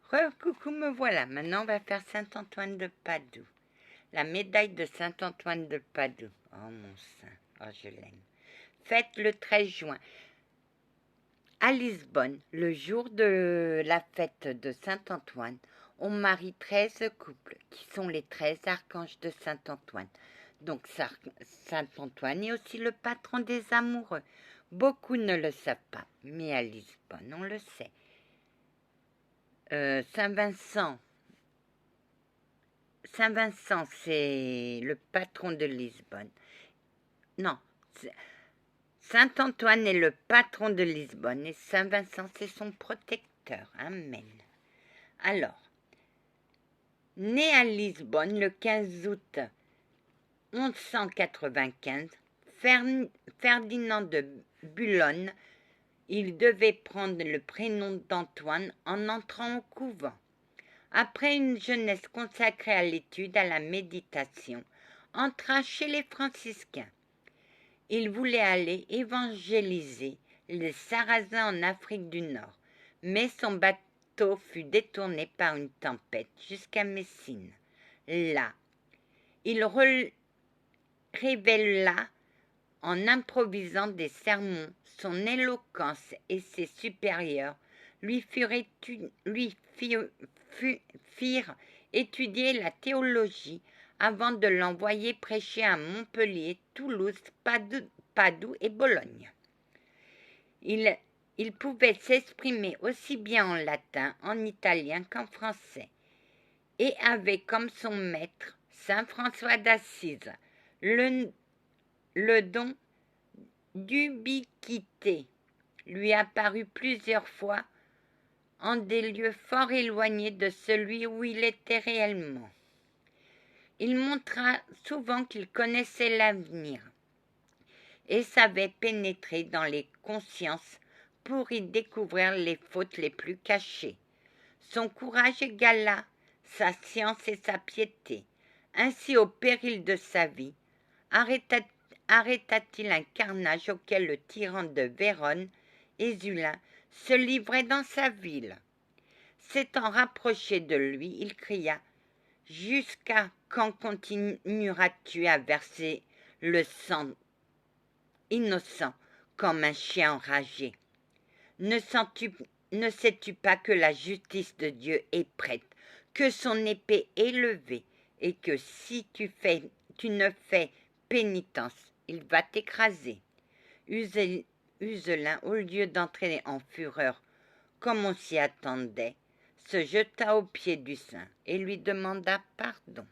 Coucou, me voilà. Maintenant, on va faire Saint-Antoine de Padoue. La médaille de Saint-Antoine de Padoue. Oh, mon saint. Oh, je l'aime. Fête le 13 juin. À Lisbonne, le jour de la fête de Saint-Antoine, on marie 13 couples, qui sont les 13 archanges de Saint-Antoine. Donc, Saint-Antoine est aussi le patron des amoureux. Beaucoup ne le savent pas, mais à Lisbonne, on le sait. Saint-Vincent, c'est le patron de Lisbonne. Non, Saint-Antoine est le patron de Lisbonne et Saint-Vincent, c'est son protecteur. Amen. Alors, né à Lisbonne le 15 août 1195, Ferdinand de Boulogne, il devait prendre le prénom d'Antoine en entrant au couvent. Après une jeunesse consacrée à l'étude, à la méditation, entra chez les franciscains. Il voulait aller évangéliser les Sarrasins en Afrique du Nord, mais son bateau fut détourné par une tempête jusqu'à Messine. Là, il révéla en improvisant des sermons son éloquence et ses supérieurs lui firent étudier la théologie avant de l'envoyer prêcher à Montpellier, Toulouse, Padoue et Bologne. Il pouvait s'exprimer aussi bien en latin, en italien qu'en français, et avait comme son maître saint François d'Assise le don d'ubiquité lui apparut plusieurs fois en des lieux fort éloignés de celui où il était réellement. Il montra souvent qu'il connaissait l'avenir et savait pénétrer dans les consciences pour y découvrir les fautes les plus cachées. Son courage égala sa science et sa piété. Ainsi, au péril de sa vie, arrêta-t-il un carnage auquel le tyran de Vérone, Ésulin, se livrait dans sa ville. S'étant rapproché de lui, il cria « Jusqu'à quand continueras-tu à verser le sang innocent comme un chien enragé? Ne sais-tu pas que la justice de Dieu est prête, que son épée est levée, et que si tu ne fais pénitence, il va t'écraser. » Uselin, au lieu d'entrer en fureur, comme on s'y attendait, se jeta aux pieds du saint et lui demanda pardon.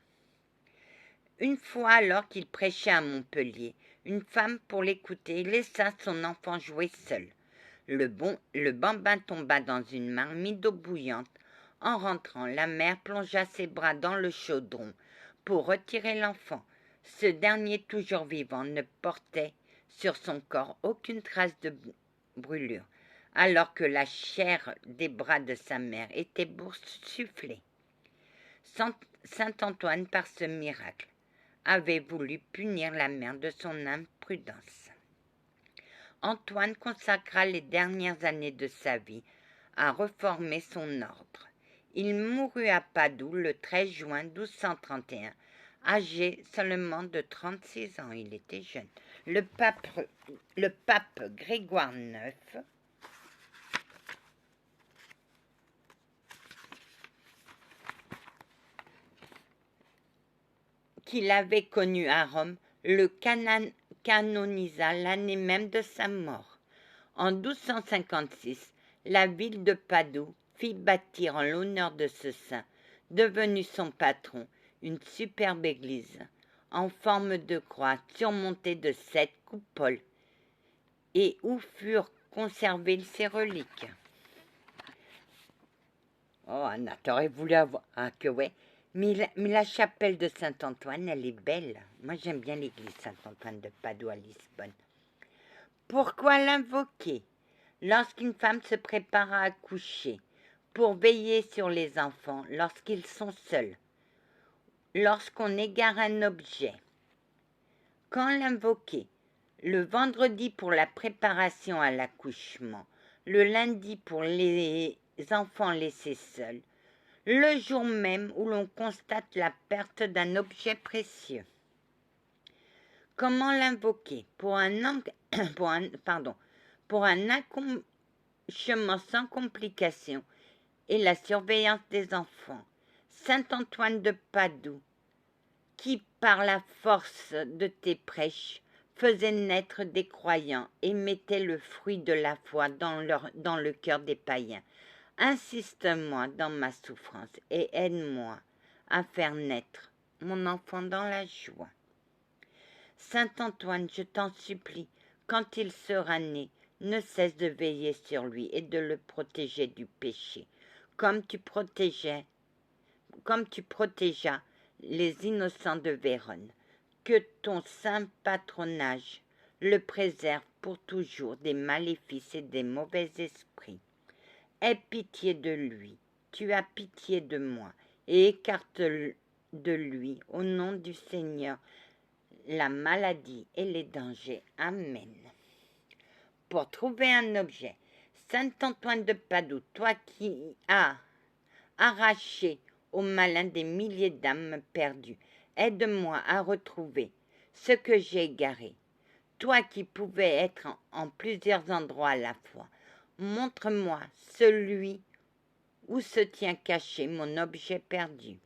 Une fois, alors qu'il prêchait à Montpellier, une femme, pour l'écouter, laissa son enfant jouer seul. Le bambin tomba dans une marmite d'eau bouillante. En rentrant, la mère plongea ses bras dans le chaudron pour retirer l'enfant. Ce dernier, toujours vivant, ne portait sur son corps aucune trace de brûlure, alors que la chair des bras de sa mère était boursouflée. Saint Antoine, par ce miracle, avait voulu punir la mère de son imprudence. Antoine consacra les dernières années de sa vie à reformer son ordre. Il mourut à Padoue le 13 juin 1231, âgé seulement de 36 ans. Il était jeune. Le pape Grégoire IX qu'il avait connu à Rome, le canonisa l'année même de sa mort. En 1256, la ville de Padoue fit bâtir en l'honneur de ce saint, devenu son patron, une superbe église en forme de croix surmontée de 7 coupoles et où furent conservées ses reliques. Oh, Anna, t'aurais voulu avoir... Ah, que ouais. Mais la chapelle de Saint-Antoine, elle est belle. Moi, j'aime bien l'église Saint-Antoine de Padoue à Lisbonne. Pourquoi l'invoquer? Lorsqu'une femme se prépare à accoucher, pour veiller sur les enfants lorsqu'ils sont seuls, lorsqu'on égare un objet. Quand l'invoquer? Le vendredi pour la préparation à l'accouchement, le lundi pour les enfants laissés seuls, le jour même où l'on constate la perte d'un objet précieux. Comment l'invoquer pour un accouchement sans complications et la surveillance des enfants? Saint Antoine de Padoue, qui par la force de tes prêches faisait naître des croyants et mettait le fruit de la foi dans le cœur des païens, insiste-moi dans ma souffrance et aide-moi à faire naître mon enfant dans la joie. Saint Antoine, je t'en supplie, quand il sera né, ne cesse de veiller sur lui et de le protéger du péché, comme tu protégeas les innocents de Vérone. Que ton saint patronage le préserve pour toujours des maléfices et des mauvais esprits. Aie pitié de lui, tu as pitié de moi, et écarte de lui, au nom du Seigneur, la maladie et les dangers. Amen. Pour trouver un objet, Saint Antoine de Padoue, toi qui as arraché aux malins des milliers d'âmes perdues, aide-moi à retrouver ce que j'ai égaré. Toi qui pouvais être en plusieurs endroits à la fois, montre-moi celui où se tient caché mon objet perdu.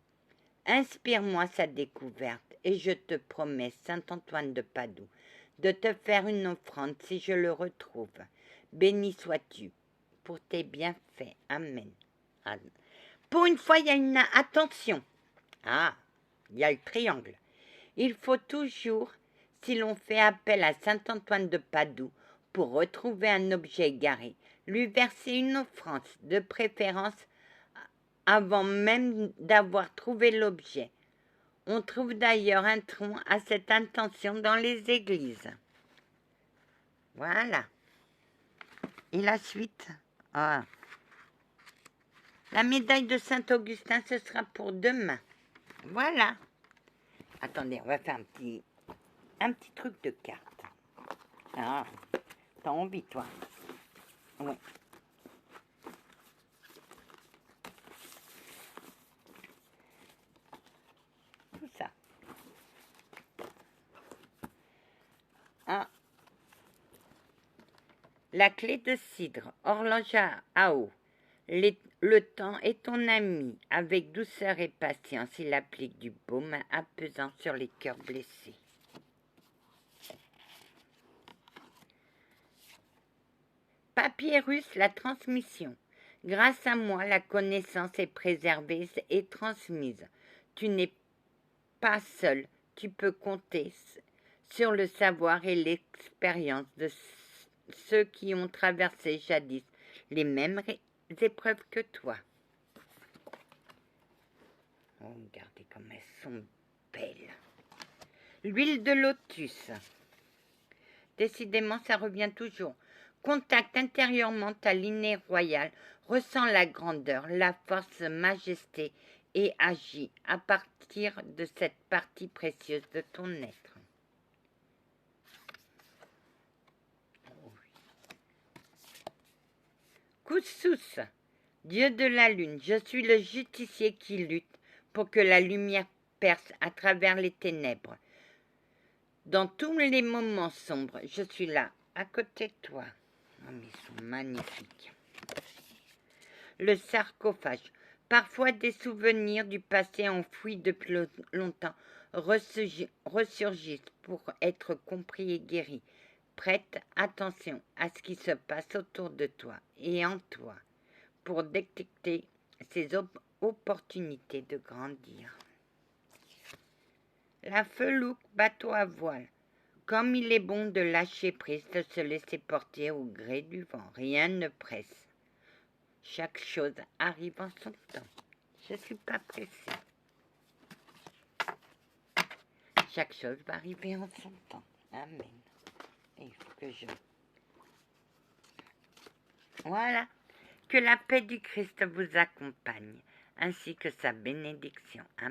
Inspire-moi sa découverte et je te promets, Saint Antoine de Padoue, de te faire une offrande si je le retrouve. Béni sois-tu pour tes bienfaits. Amen. Pour une fois, il y a une attention. Ah, il y a le triangle. Il faut toujours, si l'on fait appel à Saint Antoine de Padoue pour retrouver un objet égaré, lui verser une offrande, de préférence avant même d'avoir trouvé l'objet. On trouve d'ailleurs un tronc à cette intention dans les églises. Voilà. Et la suite? Ah. La médaille de Saint-Augustin, ce sera pour demain. Voilà. Attendez, on va faire un petit truc de carte. Ah, t'as envie, toi? Oui. Tout ça. Ah. La clé de cidre, horloge à eau. Le temps est ton ami. Avec douceur et patience, il applique du baume apaisant sur les cœurs blessés. Papyrus, la transmission. Grâce à moi, la connaissance est préservée et transmise. Tu n'es pas seul. Tu peux compter sur le savoir et l'expérience de ceux qui ont traversé jadis les mêmes épreuves que toi. Oh, regardez comme elles sont belles. L'huile de lotus. Décidément, ça revient toujours. Contacte intérieurement ta lignée royale, ressens la grandeur, la force, majesté et agis à partir de cette partie précieuse de ton être. Khusus, Dieu de la lune, je suis le justicier qui lutte pour que la lumière perce à travers les ténèbres. Dans tous les moments sombres, je suis là, à côté de toi. Oh, mais ils sont magnifiques. Le sarcophage. Parfois des souvenirs du passé enfouis depuis longtemps ressurgissent pour être compris et guéris. Prête attention à ce qui se passe autour de toi et en toi pour détecter ces opportunités de grandir. La felouque, bateau à voile. Comme il est bon de lâcher prise, de se laisser porter au gré du vent. Rien ne presse. Chaque chose arrive en son temps. Je ne suis pas pressée. Chaque chose va arriver en son temps. Amen. Et il faut que je... Voilà. Que la paix du Christ vous accompagne, ainsi que sa bénédiction. Amen.